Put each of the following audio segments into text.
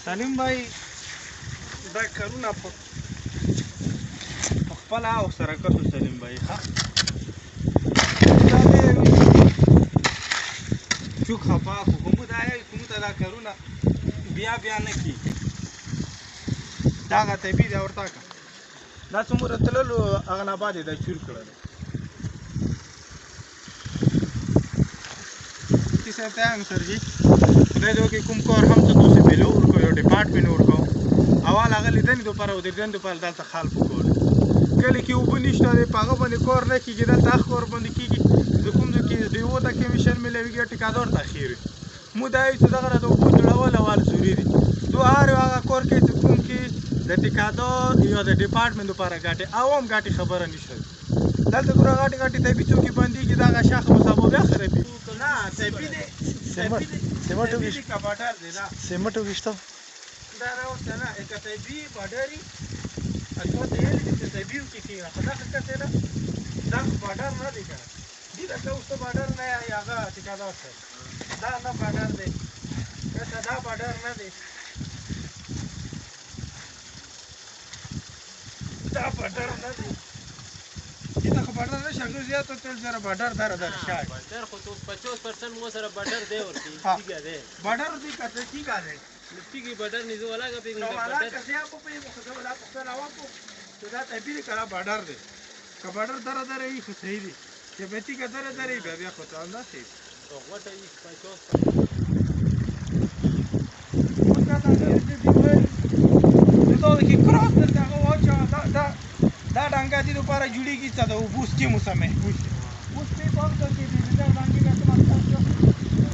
سلیم بھائی دا کارونه په خپله او سره کړو سلیم بھائی ښه دا دی چوک خفا خو کومو دا یې کومو ته دا کارونه بیا نه کېږي دغه طبي دی ورته که دا څومره تللو هغه نه بعد یې دا چور کړی دی صاحب ته سر جی خدای دې وکړي کوم کار هم څه تاسې بېله ورکړو یو ډپارټمنټ ورکړو اول هغه لیدنې دپاره او د لیدنې دپاره دلته خال پکول کلي کې اوبه نشته دی په هغه باندې کار نه کېږي دلته هغه کار باندې کېږي د کوم ځای کې ډیو ته کمیشن میلاویږي ټیکادار ته خیر وي مو دا وایو چې دغه راته اوبه جوړول اول ضروري دي تو هر یو هغه کار کوي چې کوم کې د ټیکادار یا د ډپارټمنټ دپاره ګټې او هم ګټې خبره نشته دلته ګوره غټې طبي څوکې بندېږي دغه شاخ مسابو بیا خرابېږي نه طبي دی سیمټ وګشتو دا راوړته نه که طبي باډري اچھا ته یې چې طبي کې کېږي خو دا څه نه دا باډر نه دی کنه دې دا اوس باډر نه هغه ټیکادار دی دا نه باډر دی که دا باډر نه دی دا باډر نه دی دا خو باډر نه شګو زیاته تل زره باډر دره شای باډر خو تو 50% مو سره باډر دی ورته ٹھیک ہے باډر دی کته ٹھیک ہے لپیږي باډر نه زو ولاګه پیږي باډر کسه په په خو دا په لا واپو دا طبي کړه باډر دی که باډر دره یې خو صحیح دی چې بیتی کا دره بیا خو ته الله صحیح تو غوټه یې 50% دا کې کراس ته هغه واچا دا ډنګا دي لپاره جوړیږي چې دا اوبو سکیم سمه اوس په پام کې دي دا ډنګي کا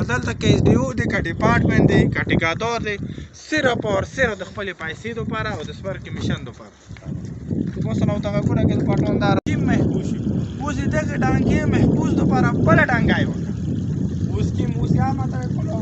دلته کې ډیو د ډپارټمنټ دی کا ټیکادار دی صرف اور صرف د خپل پیسې لپاره او د سپر کمیشن لپاره تو مثلا او ته ګوره کې پټوندار محفوظ شي اوس دغه ډنګي محفوظ لپاره بل ډنګای وکړه اوس کې موسیا ماته کولو